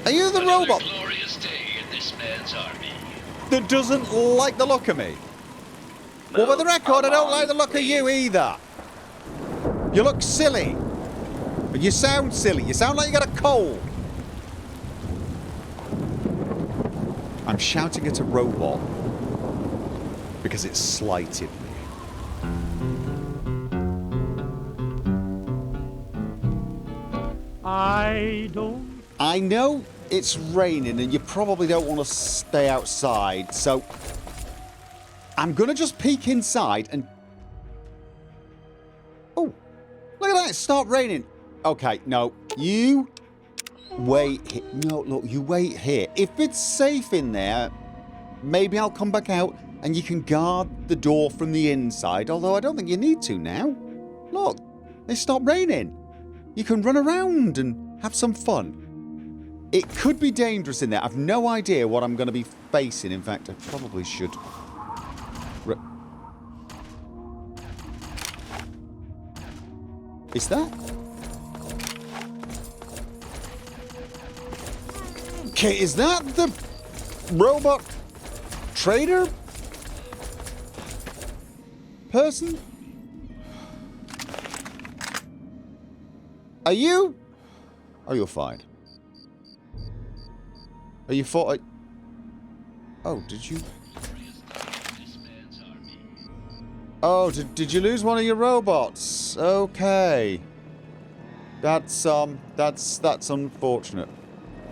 Are you the robot Glorious day in this man's army. that doesn't like the look of me? Well, for the record, I don't like the look of you either. You look silly. But you sound silly. You sound like you got a cold. I'm shouting at a robot because it slighted me. I know it's raining and you probably don't want to stay outside, so I'm going to just peek inside and... Oh, look at that, it stopped raining. Okay, no, you wait here. No, look, you wait here. If it's safe in there, maybe I'll come back out and you can guard the door from the inside, although I don't think you need to now. Look, it stopped raining. You can run around and have some fun. It could be dangerous in there. I've no idea what I'm going to be facing. In fact, I probably should... Is that... Okay, is that the robot trader person? Are you? Oh, you're fine. Are you fine? Oh, did you? Oh, did you lose one of your robots? Okay. That's unfortunate.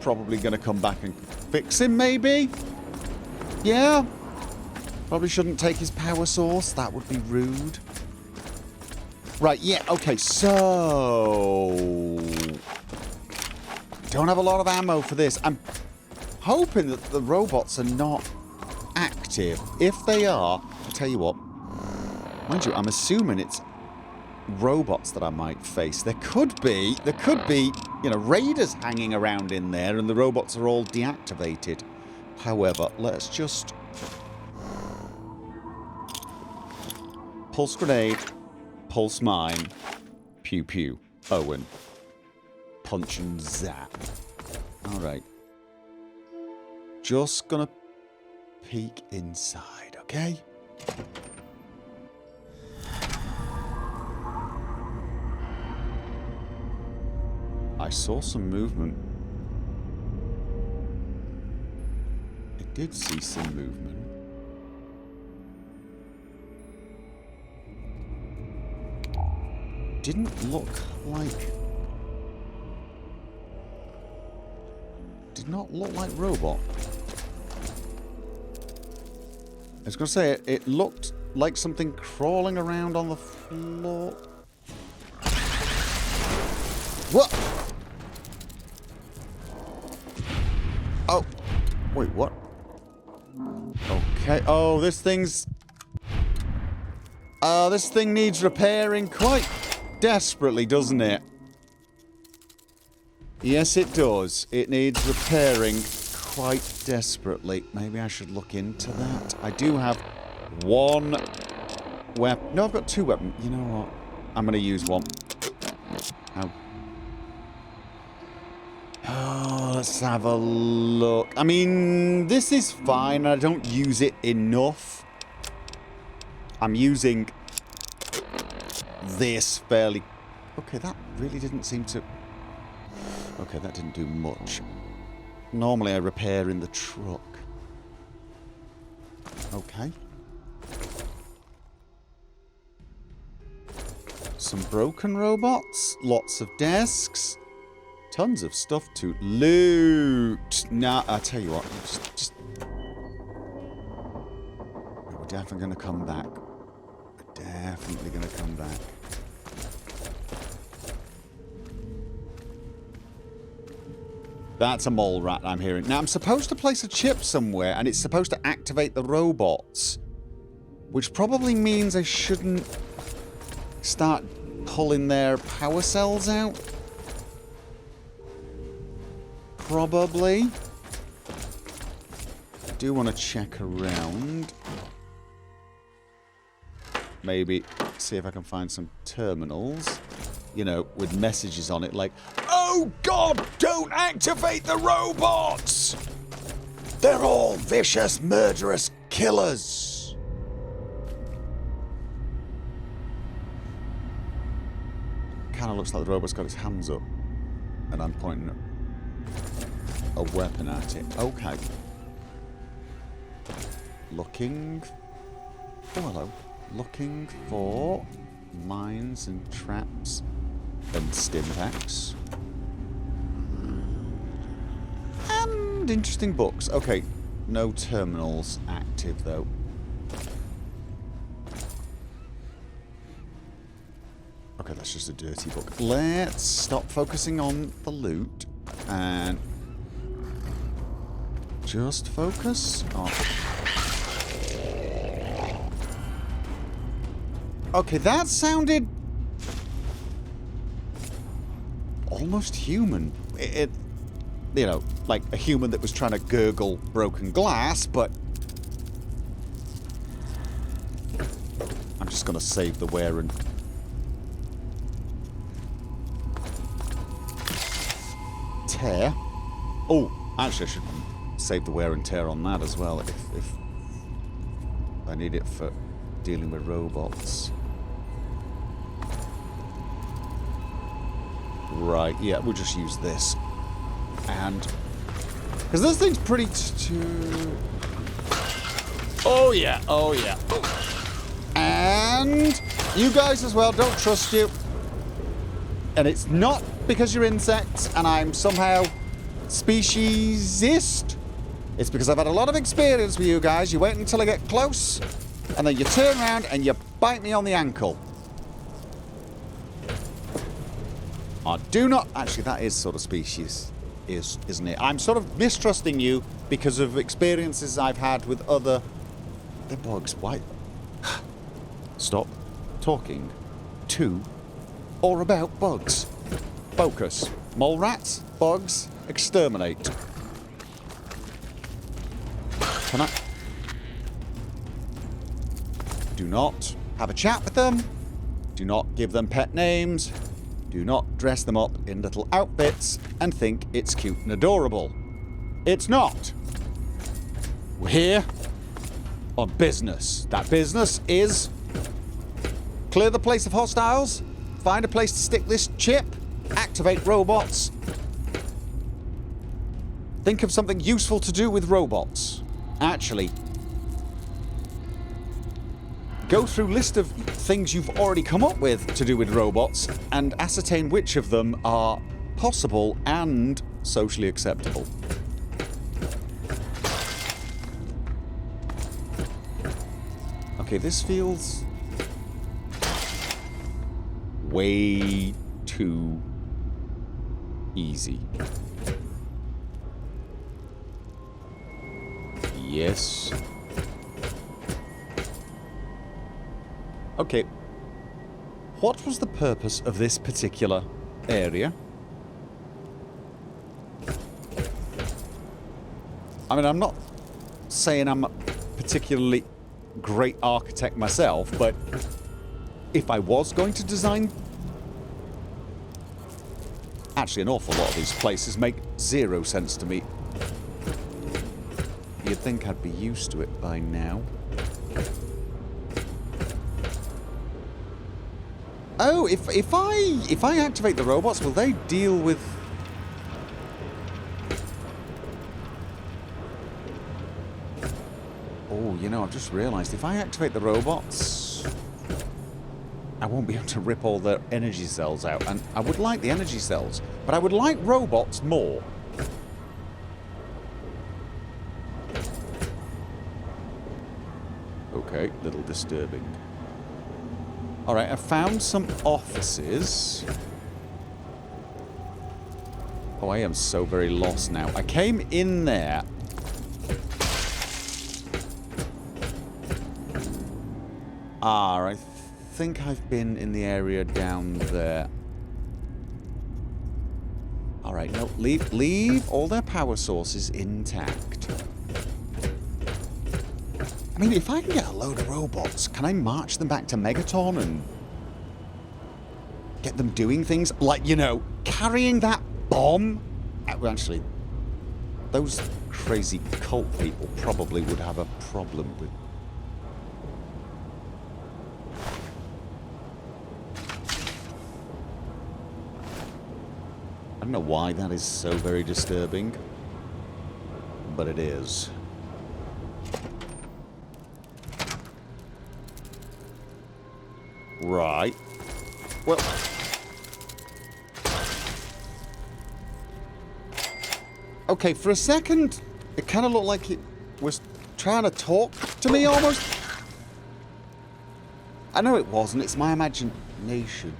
Probably gonna come back and fix him, maybe? Yeah? Probably shouldn't take his power source. That would be rude. Right, yeah, okay, so... Don't have a lot of ammo for this. I'm hoping that the robots are not active. If they are, I'll tell you what. Mind you, I'm assuming it's robots that I might face. There could be, you know, raiders hanging around in there and the robots are all deactivated. However, let's just... Pulse grenade, pulse mine, pew pew, Owen. Punch and zap. Alright. Just gonna peek inside, okay? I saw some movement. I did see some movement. Didn't look like... Did not look like robot. I was going to say, it looked like something crawling around on the floor. What? Oh. Wait, what? Okay. Oh, this thing's... this thing needs repairing quite desperately, doesn't it? Yes, it does. It needs repairing quite desperately. Maybe I should look into that. I do have one weapon. No, I've got two weapons. You know what? I'm going to use one. Oh, let's have a look. I mean, this is fine. I don't use it enough. I'm using this fairly... Okay, that really didn't seem to... Okay, that didn't do much. Normally I repair in the truck. Okay. Some broken robots. Lots of desks. Tons of stuff to loot. Nah, I tell you what. Just... We're definitely going to come back. We're definitely going to come back. That's a mole rat I'm hearing. Now, I'm supposed to place a chip somewhere, and it's supposed to activate the robots. Which probably means I shouldn't start pulling their power cells out. Probably. I do want to check around. Maybe see if I can find some terminals. You know, with messages on it like, "Oh Oh God, don't activate the robots! They're all vicious, murderous killers. Kind of looks like the robot's got its hands up. And I'm pointing a weapon at it. Okay. Looking... Oh, hello. Looking for mines and traps and stim packs. And interesting books. Okay, no terminals active though. Okay, that's just a dirty book. Let's stop focusing on the loot and just focus on... Okay, that sounded almost human. It, you know, like a human that was trying to gurgle broken glass, but I'm just gonna save the wear and tear. Oh, actually I should save the wear and tear on that as well if I need it for dealing with robots. Right, yeah, we'll just use this. And... because this thing's pretty oh yeah, oh yeah. And you guys as well, don't trust you. And it's not because you're insects and I'm somehow speciesist. It's because I've had a lot of experience with you guys. You wait until I get close, and then you turn around and you bite me on the ankle. I do not... actually, that is sort of species, isn't it? I'm sort of mistrusting you because of experiences I've had with other... the bugs. Why? Stop talking to or about bugs. Focus. Mole rats, bugs, exterminate. Can I... do not have a chat with them. Do not give them pet names. Do not dress them up in little outfits and think it's cute and adorable. It's not. We're here on business. That business is clear the place of hostiles, find a place to stick this chip, activate robots. Think of something useful to do with robots. Actually, go through list of things you've already come up with to do with robots and ascertain which of them are possible and socially acceptable. Okay, this feels way too easy. Yes. Okay. What was the purpose of this particular area? I mean, I'm not saying I'm a particularly great architect myself, but if I was going to design... actually, an awful lot of these places make zero sense to me. You'd think I'd be used to it by now. Oh, if I activate the robots, will they deal with... oh, you know, I've just realised, if I activate the robots, I won't be able to rip all their energy cells out. And I would like the energy cells, but I would like robots more. Okay, little disturbing. Alright, I found some offices. Oh, I am so very lost now. I came in there. I think I've been in the area down there. Alright, no, leave all their power sources intact. I mean, if I can get a load of robots, can I march them back to Megaton and get them doing things? Like, you know, carrying that bomb? Well, actually, those crazy cult people probably would have a problem with... I don't know why that is so very disturbing, but it is. Right. Well... Okay, for a second, it kind of looked like it was trying to talk to me almost. I know it wasn't, it's my imagination.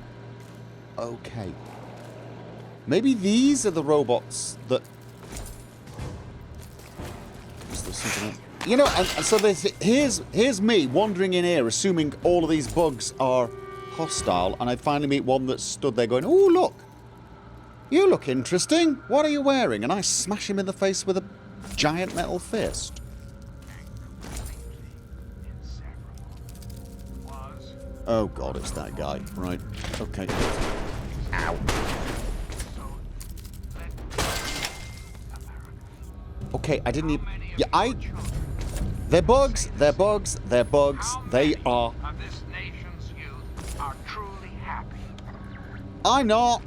Okay. Maybe these are the robots that... Is there something else? You know, and so here's me wandering in here, assuming all of these bugs are hostile, and I finally meet one that stood there going, "Oh, look! You look interesting. What are you wearing?" And I smash him in the face with a giant metal fist. Oh god, it's that guy. Right. Okay. Ow. Okay, I didn't even... Yeah, They're bugs, they're bugs, they're bugs. They are... Of this nation's youth are truly happy. I'm not.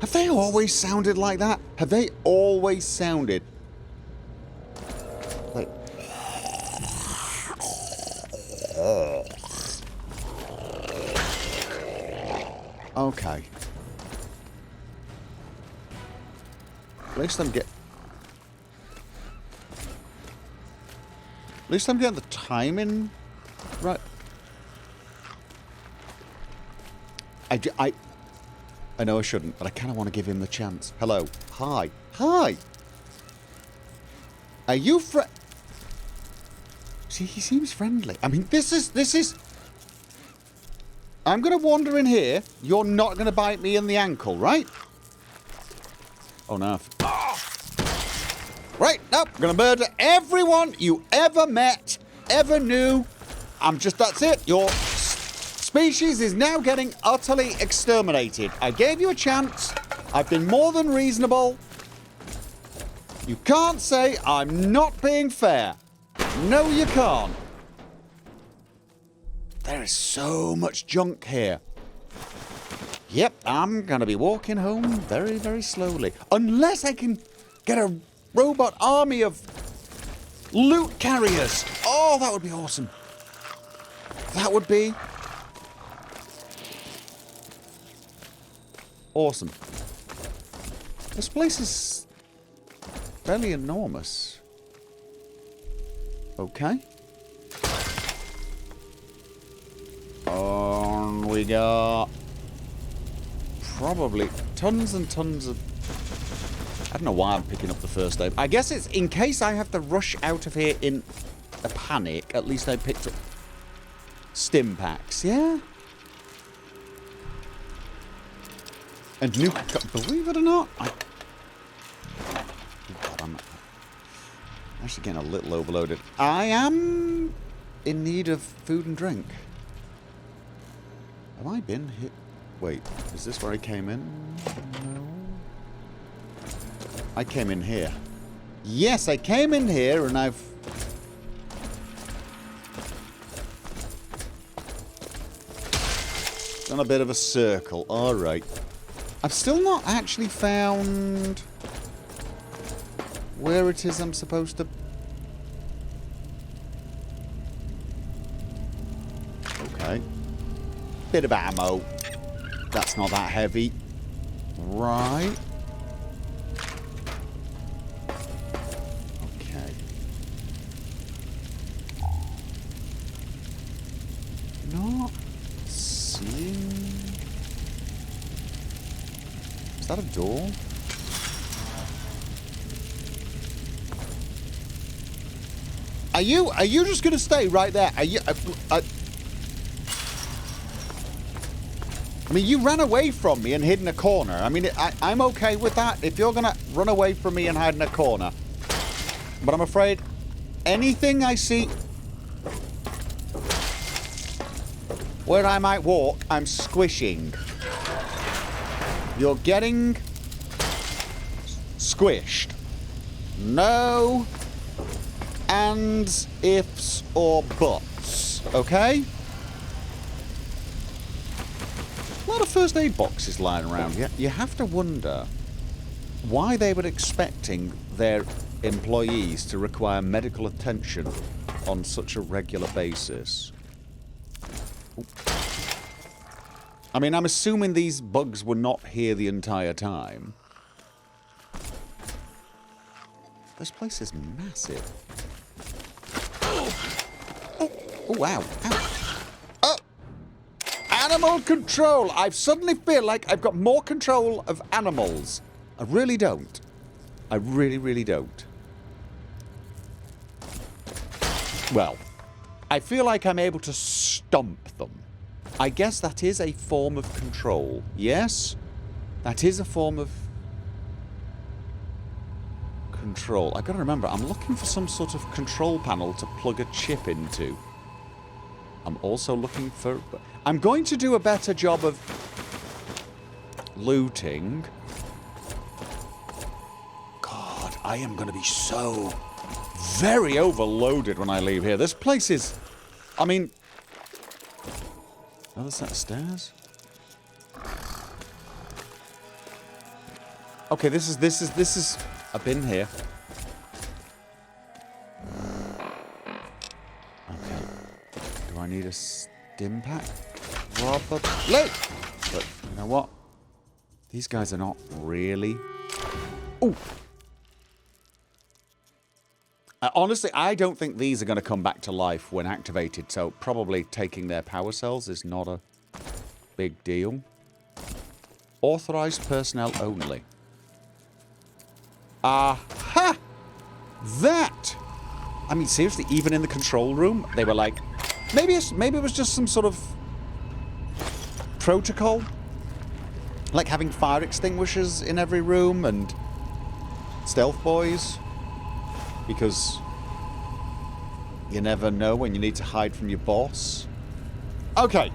Have they always sounded like that? Have they always sounded like... Okay. At least I'm getting the timing right. I know I shouldn't, but I kind of want to give him the chance. Hello. Hi. Hi. Are you See, he seems friendly. I mean, this is... I'm going to wander in here. You're not going to bite me in the ankle, right? Oh, no. Right, nope. I'm going to murder everyone you ever met, ever knew. That's it. Your species is now getting utterly exterminated. I gave you a chance. I've been more than reasonable. You can't say I'm not being fair. No, you can't. There is so much junk here. Yep, I'm going to be walking home very, very slowly. Unless I can get a robot army of loot carriers. Oh, that would be awesome. That would be... awesome. This place is fairly enormous. Okay. On we got probably tons and tons of... I don't know why I'm picking up the first aid. I guess it's in case I have to rush out of here in a panic. At least I picked up stim packs, yeah? And believe it or not, oh God, I'm actually getting a little overloaded. I am in need of food and drink. Have I been hit? Wait, is this where I came in? No. I came in here. Yes, I came in here and I've... done a bit of a circle. Alright. I've still not actually found where it is I'm supposed to... Okay. Bit of ammo. That's not that heavy. Right. Okay. Not seeing... Is that a door? Are you just gonna stay right there? Are you... I mean, you ran away from me and hid in a corner. I mean, I'm okay with that if you're gonna run away from me and hide in a corner. But I'm afraid anything I see... Where I might walk, I'm squishing. You're getting squished. No ands, ifs, or buts. Okay? A lot of first aid boxes lying around. You have to wonder why they were expecting their employees to require medical attention on such a regular basis. Oop. I mean, I'm assuming these bugs were not here the entire time. This place is massive. Oh, wow. Ow. Oh! Animal control! I suddenly feel like I've got more control of animals. I really don't. I really, really don't. Well, I feel like I'm able to stomp them. I guess that is a form of control. Yes? That is a form of control. I gotta remember, I'm looking for some sort of control panel to plug a chip into. I'm also looking for... I'm going to do a better job of looting. God, I am going to be so very overloaded when I leave here. This place is... I mean... Another set of stairs? Okay, this is... I've been here. Okay. Do I need a stim pack? Probably. But you know what? These guys are not really... Ooh! Honestly, I don't think these are going to come back to life when activated, so probably taking their power cells is not a big deal. Authorized personnel only. Aha! That! I mean, seriously, even in the control room, they were like... Maybe it was just some sort of protocol. Like having fire extinguishers in every room and stealth boys. Because you never know when you need to hide from your boss. Okay.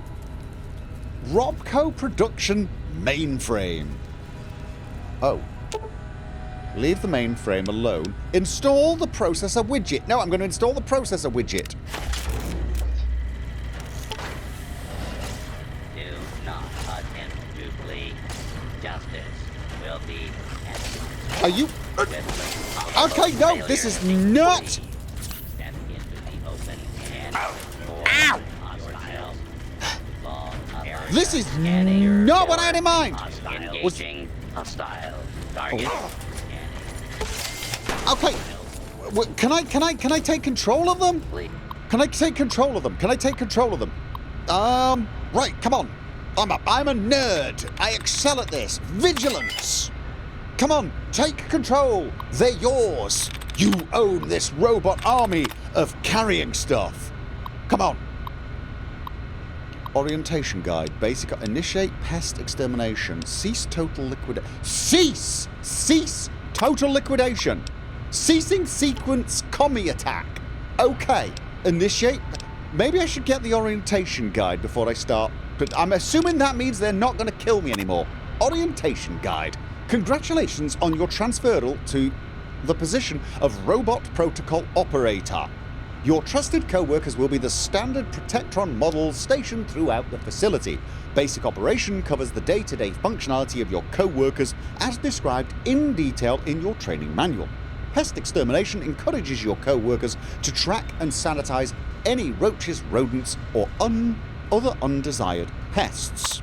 RobCo production mainframe. Oh. Leave the mainframe alone. Install the processor widget. No, I'm going to install the processor widget. Do not attempt to flee. Justice will be Are you... Okay, no, this is not... Step into the open and Ow! This is not what I had in mind. Engaging hostile target. Okay. Can I take control of them? Can I take control of them? Can I take control of them? Right, come on. I'm a nerd. I excel at this. Vigilance. Come on, take control. They're yours. You own this robot army of carrying stuff. Come on. Orientation guide. Basic. Initiate pest extermination. Cease total liquidation. Cease! Cease total liquidation. Ceasing sequence commie attack. Okay. Initiate. Maybe I should get the orientation guide before I start. But I'm assuming that means they're not going to kill me anymore. Orientation guide. Congratulations on your transferal to the position of Robot Protocol Operator. Your trusted co-workers will be the standard Protectron models stationed throughout the facility. Basic operation covers the day-to-day functionality of your co-workers as described in detail in your training manual. Pest extermination encourages your co-workers to track and sanitize any roaches, rodents, or other undesired pests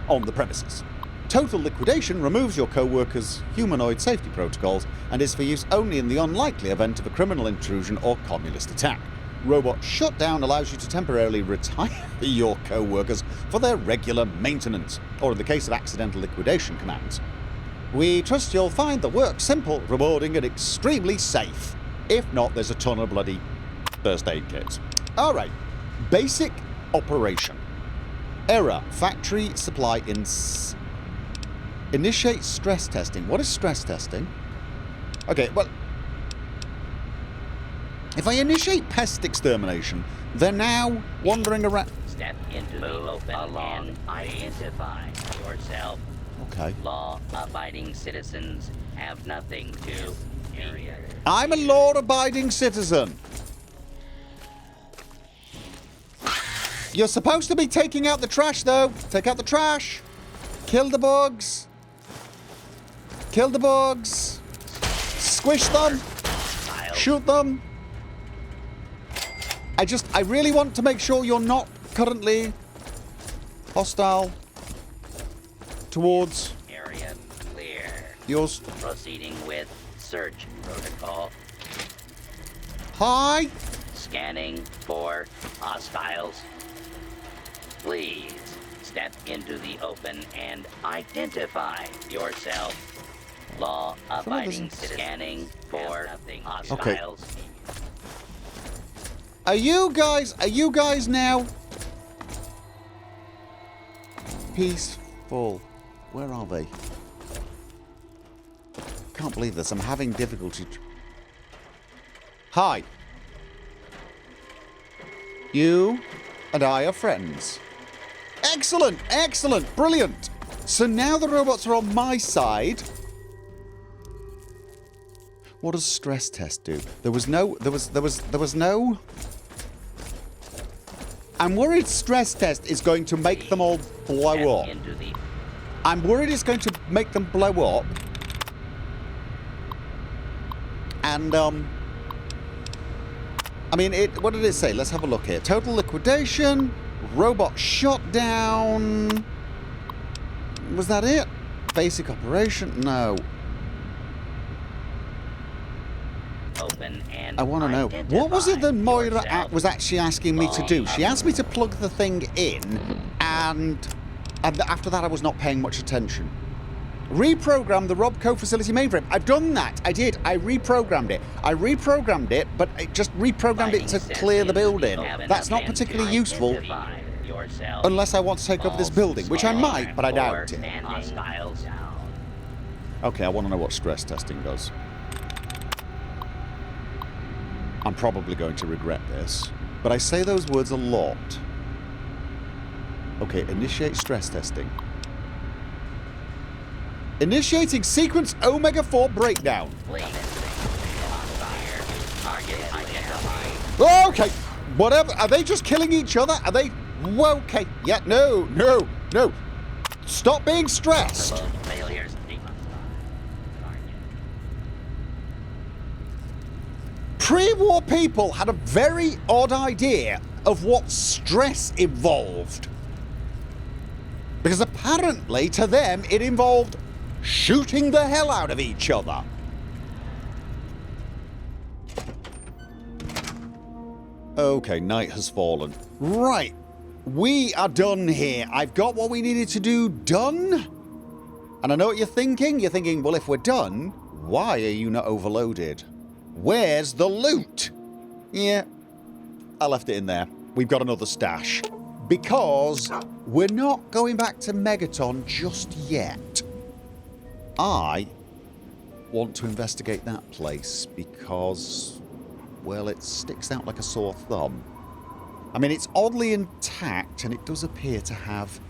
on the premises. Total liquidation removes your co-workers' humanoid safety protocols and is for use only in the unlikely event of a criminal intrusion or communist attack. Robot shutdown allows you to temporarily retire your co-workers for their regular maintenance, or in the case of accidental liquidation commands. We trust you'll find the work simple, rewarding, and extremely safe. If not, there's a ton of bloody first aid kits. Alright. Basic operation. Error. Factory supply Initiate stress testing. What is stress testing? Okay, well... If I initiate pest extermination, they're now wandering around... Step into the open and identify yourself. Okay. Law-abiding citizens have nothing to area. I'm a law-abiding citizen. You're supposed to be taking out the trash, though. Take out the trash. Kill the bugs. Kill the bugs. Squish them. Shoot them. I really want to make sure you're not currently hostile towards Area clear. yours. Proceeding with search protocol. Hi. Scanning for hostiles. Please step into the open and identify yourself. Law-abiding scanning for hostiles. Are you guys now peaceful? Where are they? Can't believe this. I'm having difficulty. Hi. You and I are friends. Excellent, excellent, brilliant. So now the robots are on my side. What does stress test do? There was no. I'm worried stress test is going to make them all blow up. I'm worried it's going to make them blow up. And, I mean, what did it say? Let's have a look here. Total liquidation, robot shot down. Was that it? Basic operation? No. Open and I want to know. What was it that Moira was actually asking me to do? She asked me to plug the thing in, and after that I was not paying much attention. Reprogram the RobCo facility mainframe. I've done that. I did. I reprogrammed it, but I just reprogrammed it to clear the building. That's not particularly useful unless I want to take over this building, which I might, but I doubt it. Okay, I want to know what stress testing does. I'm probably going to regret this, but I say those words a lot. Okay, initiate stress testing. Initiating sequence Omega 4 breakdown. Okay, whatever. Are they just killing each other? Are they? Okay. Yeah, no. Stop being stressed. Pre-war people had a very odd idea of what stress involved. Because apparently to them it involved shooting the hell out of each other. Okay, night has fallen. Right, we are done here. I've got what we needed to do done. And I know what you're thinking. You're thinking, well, if we're done, why are you not overloaded? Where's the loot? Yeah, I left it in there. We've got another stash. Because we're not going back to Megaton just yet. I want to investigate that place because, well, it sticks out like a sore thumb. I mean, it's oddly intact and it does appear to have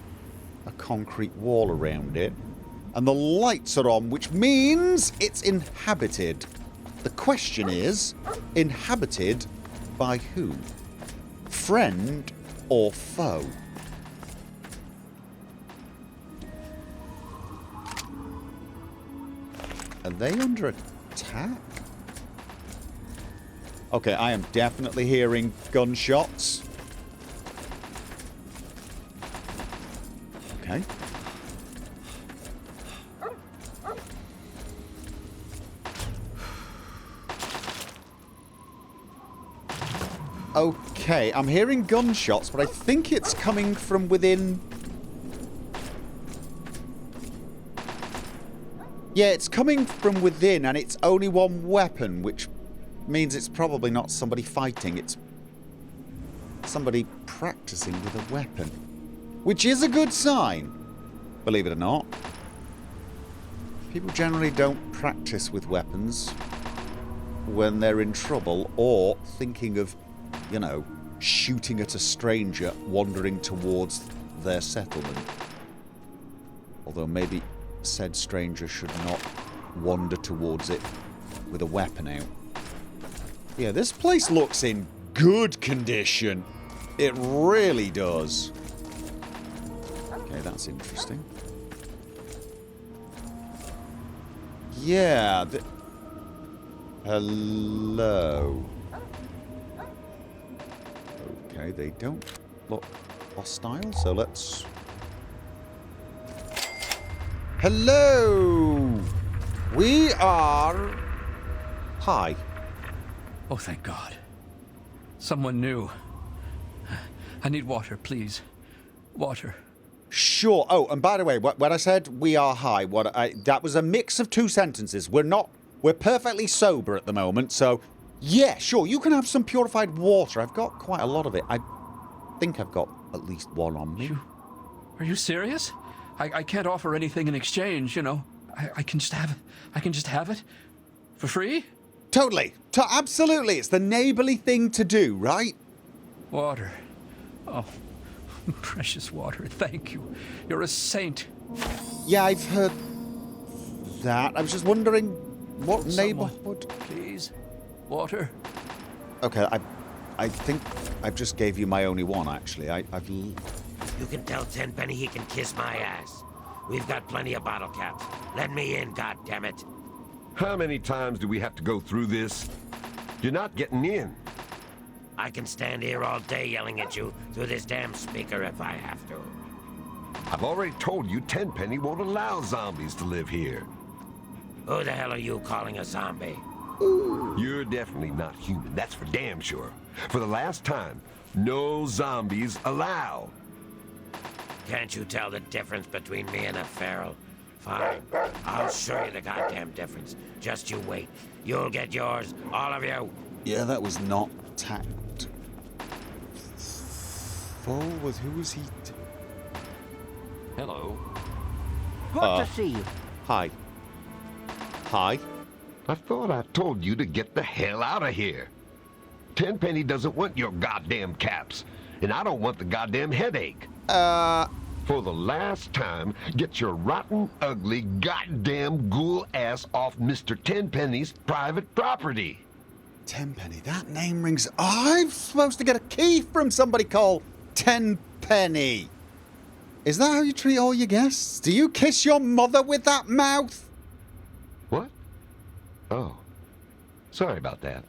a concrete wall around it. And the lights are on, which means it's inhabited. The question is, inhabited by who? Friend or foe? Are they under attack? Okay, I am definitely hearing gunshots. Okay. Okay, I'm hearing gunshots, but I think it's coming from within. Yeah, it's coming from within, and it's only one weapon, which means it's probably not somebody fighting. It's somebody practicing with a weapon, which is a good sign, believe it or not. People generally don't practice with weapons when they're in trouble or thinking of, you know, shooting at a stranger wandering towards their settlement. Although maybe said stranger should not wander towards it with a weapon out. Yeah, this place looks in good condition. It really does. Okay, that's interesting. Yeah. Hello. Okay, they don't look hostile, so let's... Hello! We are... Hi. Oh, thank God. Someone new. I need water, please. Water. Sure. Oh, and by the way, when I said we are high, that was a mix of two sentences. We're perfectly sober at the moment, so yeah, sure, you can have some purified water. I've got quite a lot of it. I think I've got at least one on me. Are you serious? I can't offer anything in exchange, you know. I can just have it. I can just have it? For free? Totally. Absolutely. It's the neighborly thing to do, right? Water. Oh, precious water. Thank you. You're a saint. Yeah, I've heard that. I was just wondering what neighborhood. Please. Water. Okay, I think I just gave you my only one, actually. You can tell Tenpenny he can kiss my ass. We've got plenty of bottle caps. Let me in, goddammit. How many times do we have to go through this? You're not getting in. I can stand here all day yelling at you through this damn speaker if I have to. I've already told you Tenpenny won't allow zombies to live here. Who the hell are you calling a zombie? You're definitely not human, that's for damn sure. For the last time, no zombies allowed. Can't you tell the difference between me and a feral? Fine, I'll show you the goddamn difference. Just you wait. You'll get yours, all of you. Yeah, that was not tact. Forward, who was he? Hello. Good to see you. Hi. Hi. I thought I told you to get the hell out of here. Tenpenny doesn't want your goddamn caps, and I don't want the goddamn headache. For the last time, get your rotten, ugly, goddamn ghoul ass off Mr. Tenpenny's private property. Tenpenny, that name rings... I'm supposed to get a key from somebody called Tenpenny. Is that how you treat all your guests? Do you kiss your mother with that mouth? What? Oh. Sorry about that.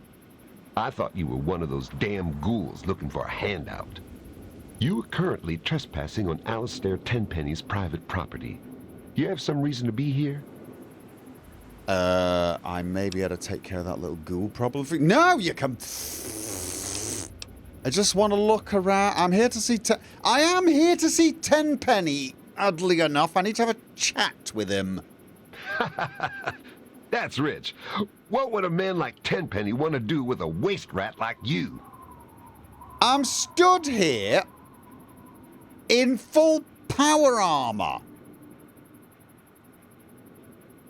I thought you were one of those damn ghouls looking for a handout. You are currently trespassing on Alistair Tenpenny's private property. You have some reason to be here? I may be able to take care of that little ghoul problem for you. No, you can... I just want to look around. I'm here to see... I am here to see Tenpenny. Oddly enough, I need to have a chat with him. That's rich. What would a man like Tenpenny want to do with a waste rat like you? I'm stood here in full power armor.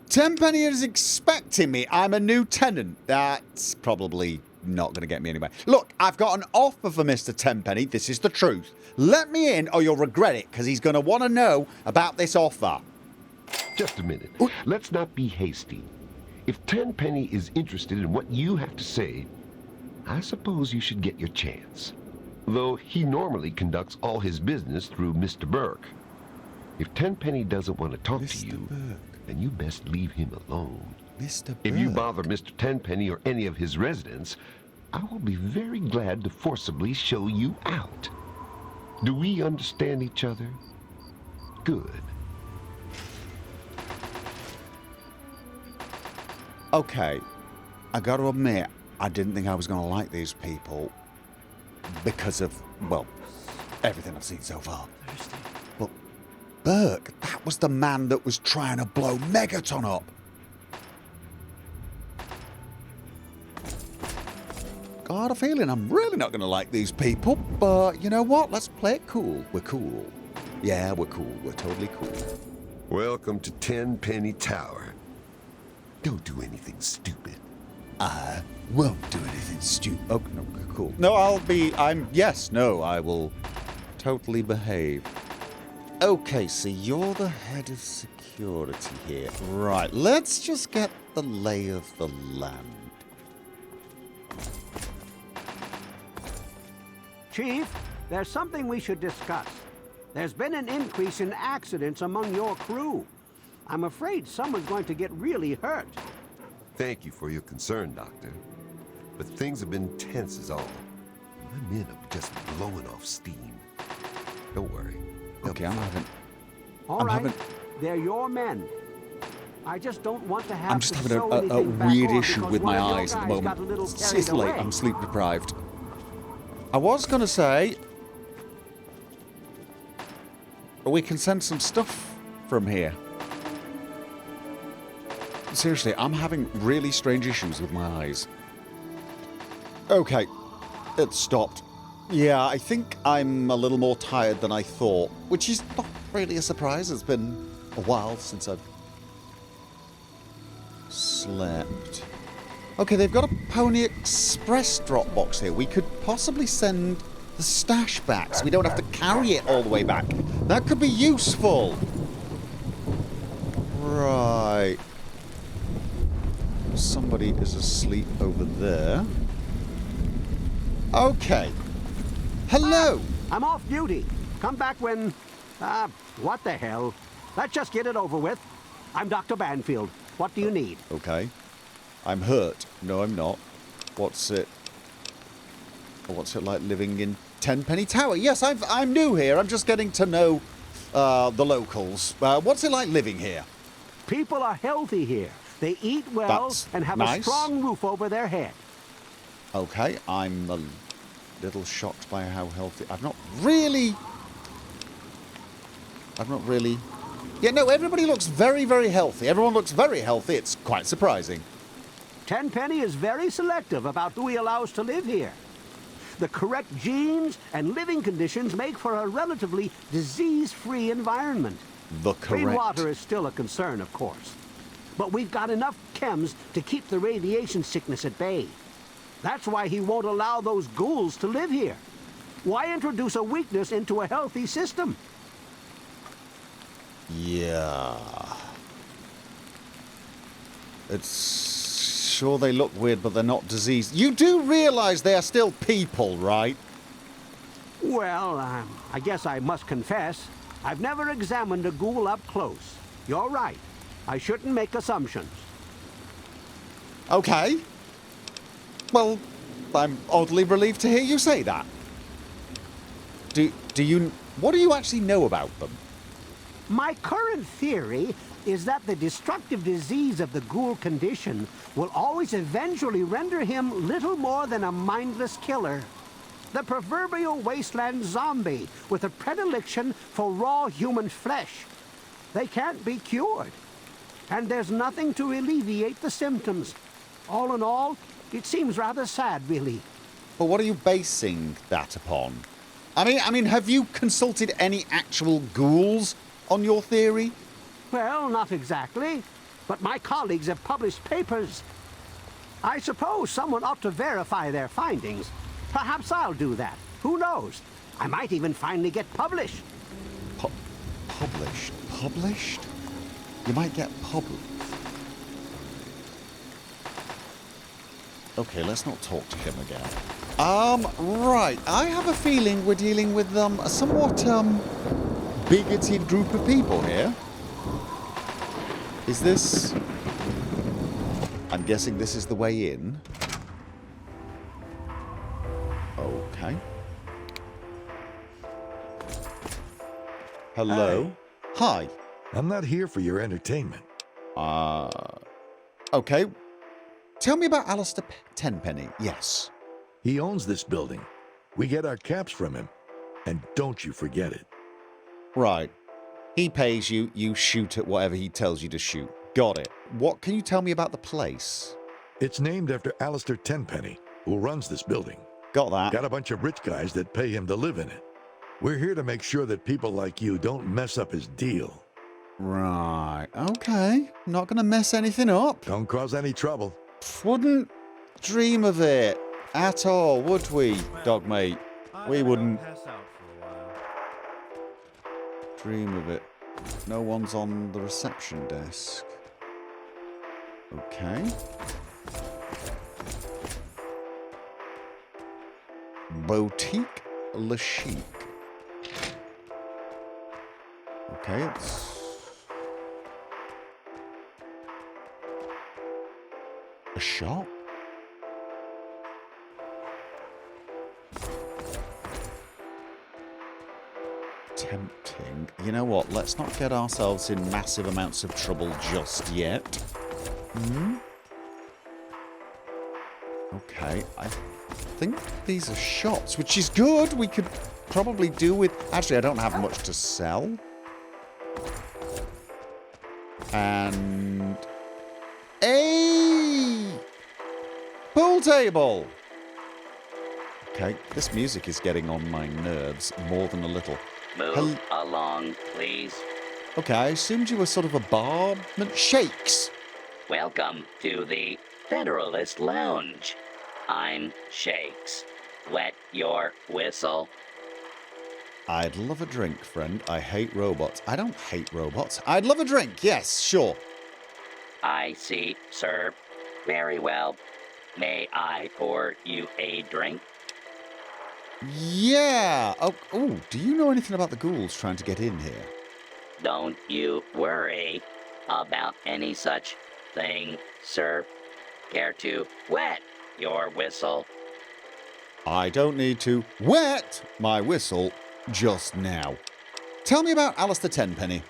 Tenpenny is expecting me. I'm a new tenant. That's probably not going to get me anywhere. Look, I've got an offer for Mr. Tenpenny. This is the truth. Let me in or you'll regret it, because he's going to want to know about this offer. Just a minute. Let's not be hasty. If Tenpenny is interested in what you have to say, I suppose you should get your chance. Though he normally conducts all his business through Mr. Burke. If Tenpenny doesn't want to talk to you, then you best leave him alone. Mr. Burke. If you bother Mr. Tenpenny or any of his residents, I will be very glad to forcibly show you out. Do we understand each other? Good. Okay, I got to admit, I didn't think I was going to like these people because of, well, everything I've seen so far. But Burke, that was the man that was trying to blow Megaton up. Got a feeling I'm really not going to like these people, but you know what? Let's play it cool. We're cool. Yeah, we're cool. We're totally cool. Welcome to Tenpenny Tower. Don't do anything stupid. I won't do anything stupid. Oh, no, cool. No, I will totally behave. Okay, so you're the head of security here. Right, let's just get the lay of the land. Chief, there's something we should discuss. There's been an increase in accidents among your crew. I'm afraid someone's going to get really hurt. Thank you for your concern, Doctor. But things have been tense as all. My men are just blowing off steam. Don't worry. Okay, All right, they're your men. I just don't want to have I'm just to having sew a anything back weird on issue because with one my of your eyes at the guys got a moment. little It's carried late, away. I'm sleep deprived. I was gonna say we can send some stuff from here. Seriously, I'm having really strange issues with my eyes. Okay, it stopped. Yeah, I think I'm a little more tired than I thought, which is not really a surprise. It's been a while since I've slept. Okay, they've got a Pony Express drop box here. We could possibly send the stash back so we don't have to carry it all the way back. That could be useful. Right. Somebody is asleep over there. Okay. Hello! I'm off duty. Come back when... what the hell? Let's just get it over with. I'm Dr. Banfield. What do you need? Okay. I'm hurt. No, I'm not. What's it like living in Tenpenny Tower? Yes, I'm new here. I'm just getting to know the locals. What's it like living here? People are healthy here. They eat well That's and have nice. a strong roof over their head. Okay, I'm a little shocked by how healthy... I've not really... Yeah, no, everybody looks very, very healthy. Everyone looks very healthy. It's quite surprising. Tenpenny is very selective about who he allows to live here. The correct genes and living conditions make for a relatively disease-free environment. The Clean correct... water is still a concern, of course. But we've got enough chems to keep the radiation sickness at bay. That's why he won't allow those ghouls to live here. Why introduce a weakness into a healthy system? Yeah. It's... Sure they look weird, but they're not diseased. You do realize they are still people, right? Well, I guess I must confess, I've never examined a ghoul up close. You're right. I shouldn't make assumptions. Okay. Well, I'm oddly relieved to hear you say that. Do you... What do you actually know about them? My current theory is that the destructive disease of the ghoul condition will always eventually render him little more than a mindless killer. The proverbial wasteland zombie with a predilection for raw human flesh. They can't be cured. And there's nothing to alleviate the symptoms. All in all, it seems rather sad, really. But what are you basing that upon? I mean, have you consulted any actual ghouls on your theory? Well, not exactly. But my colleagues have published papers. I suppose someone ought to verify their findings. Perhaps I'll do that. Who knows? I might even finally get published. Published? Published? You might get published. Okay, let's not talk to him again. Right. I have a feeling we're dealing with a somewhat bigoted group of people here. Is this... I'm guessing this is the way in. Okay. Hello? Hi. I'm not here for your entertainment. Okay. Tell me about Alistair Tenpenny. Yes. He owns this building. We get our caps from him. And don't you forget it. Right. He pays you, you shoot at whatever he tells you to shoot. Got it. What can you tell me about the place? It's named after Alistair Tenpenny, who runs this building. Got that. Got a bunch of rich guys that pay him to live in it. We're here to make sure that people like you don't mess up his deal. Right. Okay. Not gonna mess anything up. Don't cause any trouble. Wouldn't dream of it at all, would we, dog mate? We wouldn't dream of it. No one's on the reception desk. Okay. Boutique Le Chic. Okay, it's a shop. Tempting. You know what? Let's not get ourselves in massive amounts of trouble just yet. Hmm? Okay, I think these are shops, which is good. We could probably do with... Actually, I don't have much to sell. And... a pool table! Okay, this music is getting on my nerves more than a little. Move along, please. Okay, I assumed you were sort of a barman. Shakes! Welcome to the Federalist Lounge. I'm Shakes. Wet your whistle. I'd love a drink, friend. I hate robots. I don't hate robots. I'd love a drink, yes, sure. I see, sir. Very well. May I pour you a drink? Yeah! Oh, do you know anything about the ghouls trying to get in here? Don't you worry about any such thing, sir. Care to wet your whistle? I don't need to wet my whistle just now. Tell me about Alistair Tenpenny.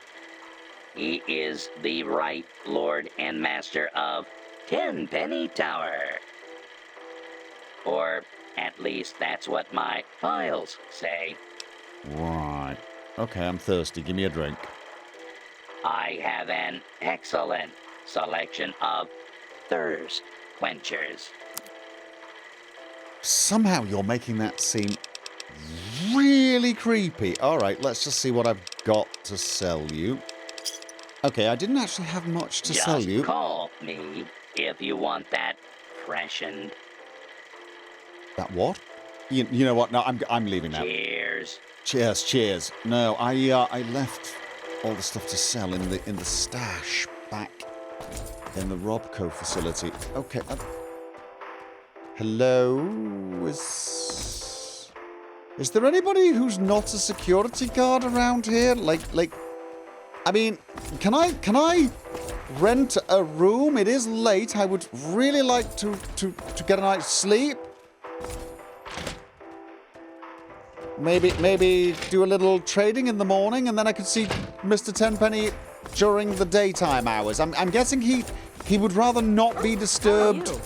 He is the right Lord and Master of Tenpenny Tower. Or at least that's what my files say. Right. Okay, I'm thirsty. Give me a drink. I have an excellent selection of thirst quenchers. Somehow you're making that seem really creepy. All right, let's just see what I've got to sell you. Okay, I didn't actually have much to sell you. Just call me if you want that freshened. That what? You know what? No, I'm leaving now. Cheers. Cheers, cheers. No, I left all the stuff to sell in the stash back in the RobCo facility. Okay. Hello? Is there anybody who's not a security guard around here? Like, I mean, can I rent a room? It is late. I would really like to get a night's sleep. Maybe do a little trading in the morning, and then I could see Mr. Tenpenny during the daytime hours. I'm guessing he would rather not be disturbed. How are you?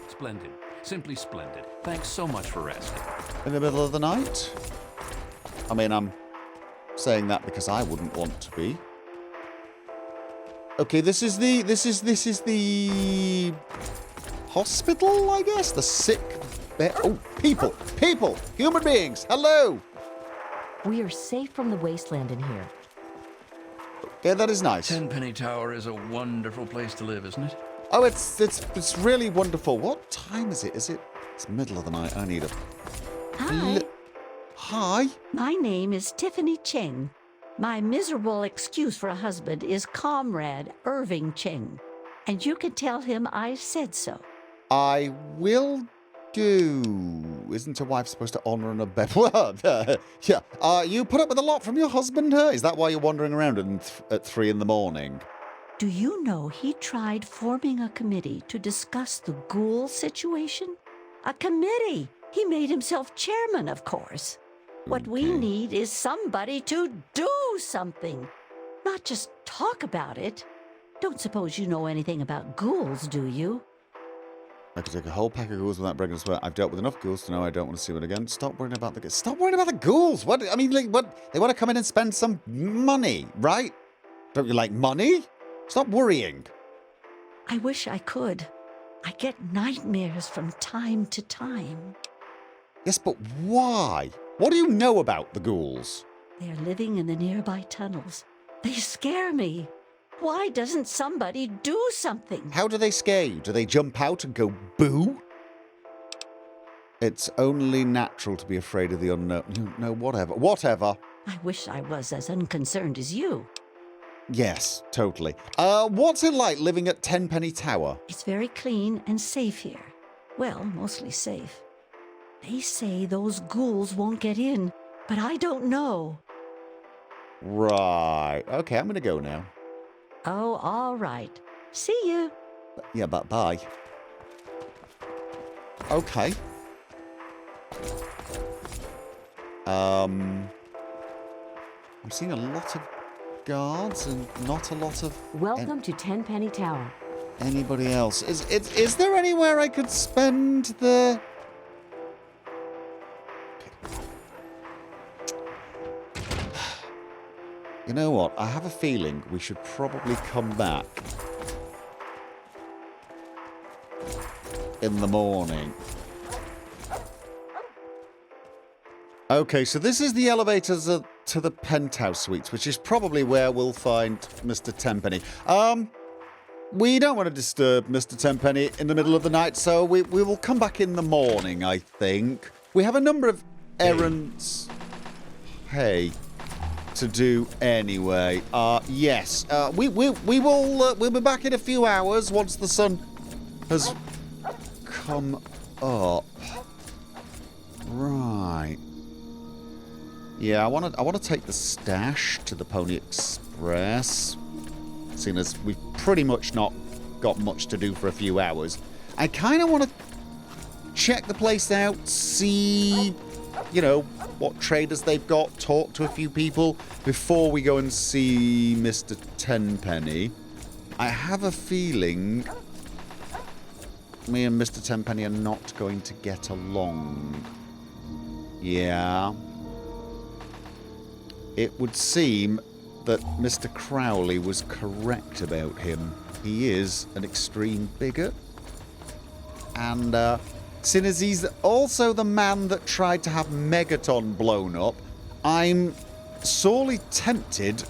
Splendid. Simply splendid. Thanks so much for resting. In the middle of the night? I mean, I'm saying that because I wouldn't want to be. Okay, this is the hospital, I guess? The sick bed. Oh, people! Human beings! Hello! We are safe from the wasteland in here. Yeah, that is nice. Tenpenny Tower is a wonderful place to live, isn't it? Oh, it's really wonderful. What time is it? It's middle of the night. I need a... Hi. Hi? My name is Tiffany Cheng. My miserable excuse for a husband is Comrade Irving Cheng. And you can tell him I said so. I will do. Isn't a wife supposed to honour and obey? Well, yeah. You put up with a lot from your husband, huh? Is that why you're wandering around at 3 in the morning? Do you know he tried forming a committee to discuss the ghoul situation? A committee! He made himself chairman, of course. What we need is somebody to do something, not just talk about it. Don't suppose you know anything about ghouls, do you? I could take a whole pack of ghouls without breaking a sweat. I've dealt with enough ghouls to know I don't want to see one again. Stop worrying about the ghouls. Stop worrying about the ghouls! What? I mean, like, what? They want to come in and spend some money, right? Don't you like money? Stop worrying. I wish I could. I get nightmares from time to time. Yes, but why? What do you know about the ghouls? They're living in the nearby tunnels. They scare me. Why doesn't somebody do something? How do they scare you? Do they jump out and go boo? It's only natural to be afraid of the unknown. No, whatever. Whatever. I wish I was as unconcerned as you. Yes, totally. What's it like living at Tenpenny Tower? It's very clean and safe here. Well, mostly safe. They say those ghouls won't get in, but I don't know. Right. Okay, I'm gonna go now. Oh, all right. See you. Yeah, but bye. Okay. I'm seeing a lot of guards and not a lot of Welcome to Tenpenny Tower. anybody else. Is there anywhere I could spend the... You know what? I have a feeling we should probably come back in the morning. Okay, so this is the elevators to the penthouse suites, which is probably where we'll find Mr. Tenpenny. We don't want to disturb Mr. Tenpenny in the middle of the night, so we will come back in the morning, I think. We have a number of errands, to do anyway. Yes, we'll be back in a few hours once the sun has come up. Right. Yeah, I want to take the stash to the Pony Express, seeing as we've pretty much not got much to do for a few hours. I kind of want to check the place out, see, you know, what traders they've got, talk to a few people before we go and see Mr. Tenpenny. I have a feeling me and Mr. Tenpenny are not going to get along. Yeah. It would seem that Mr. Crowley was correct about him. He is an extreme bigot. And, seeing as he's also the man that tried to have Megaton blown up, I'm sorely tempted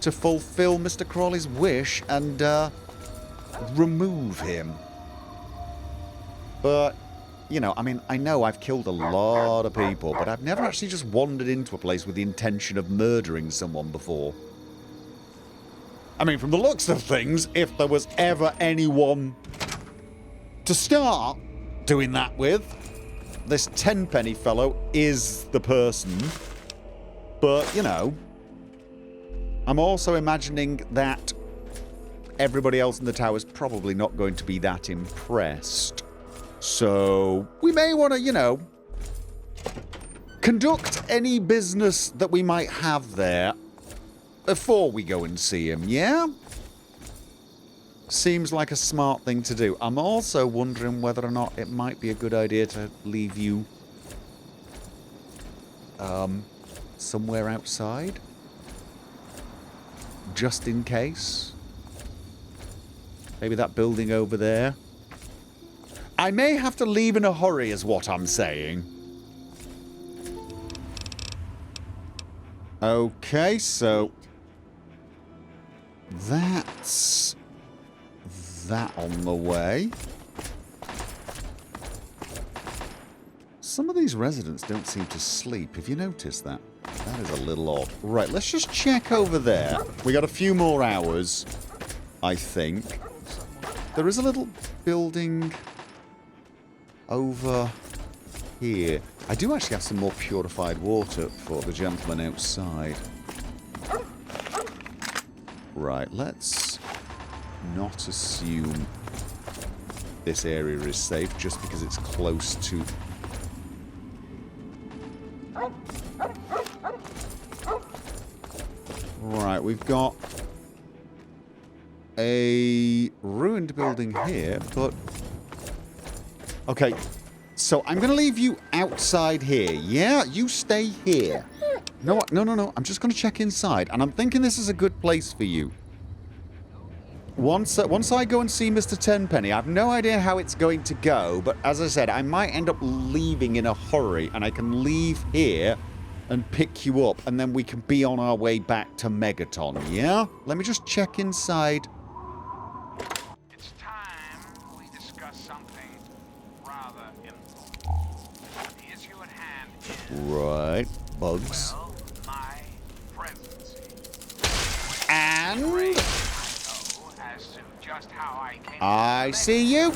to fulfill Mr. Crowley's wish and, remove him. But... you know, I mean, I know I've killed a lot of people, but I've never actually just wandered into a place with the intention of murdering someone before. I mean, from the looks of things, if there was ever anyone to start doing that with, this Tenpenny fellow is the person. But, you know, I'm also imagining that everybody else in the tower is probably not going to be that impressed. So, we may want to, you know, conduct any business that we might have there before we go and see him, yeah? Seems like a smart thing to do. I'm also wondering whether or not it might be a good idea to leave you somewhere outside. Just in case. Maybe that building over there. I may have to leave in a hurry is what I'm saying. Okay, so that's that on the way. Some of these residents don't seem to sleep. Have you noticed that? That is a little odd. Right, let's just check over there. We got a few more hours, I think. There is a little building over here. I do actually have some more purified water for the gentleman outside. Right, let's not assume this area is safe just because it's close to... Right, we've got a ruined building here, but... Okay, so I'm going to leave you outside here, yeah? You stay here. No, I'm just going to check inside, and I'm thinking this is a good place for you. Once I go and see Mr. Tenpenny, I have no idea how it's going to go, but as I said, I might end up leaving in a hurry, and I can leave here and pick you up, and then we can be on our way back to Megaton, yeah? Let me just check inside. It's time we discuss something rather important. Right. Bugs. Well, my presidency. And I know as to just how I came I see you.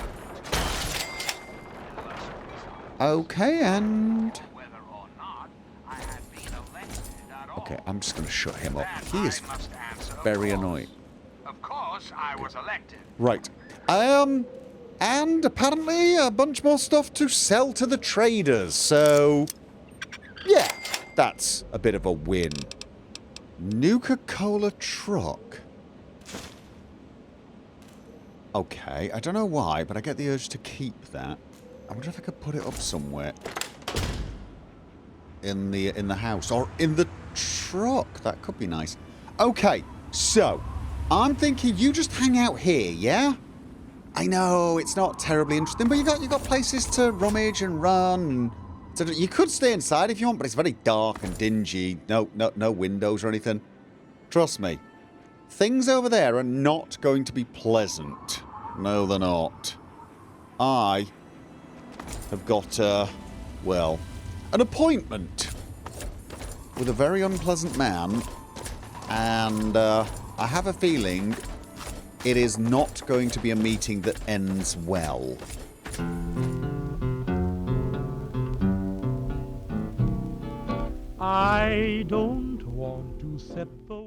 Okay, and whether or not I had been elected at all. okay, I'm just going to shut him up. That He is I must answer, of very course. annoying. Of course, I was elected. Right. And apparently a bunch more stuff to sell to the traders. So, yeah, that's a bit of a win. Nuka-Cola truck. Okay, I don't know why, but I get the urge to keep that. I wonder if I could put it up somewhere in the house or in the truck. That could be nice. Okay, so I'm thinking you just hang out here, yeah? I know it's not terribly interesting, but you got places to rummage and run. And so you could stay inside if you want, but it's very dark and dingy. No windows or anything. Trust me, things over there are not going to be pleasant. No, they're not. I have got, well, an appointment with a very unpleasant man, and I have a feeling it is not going to be a meeting that ends well. I don't want to set the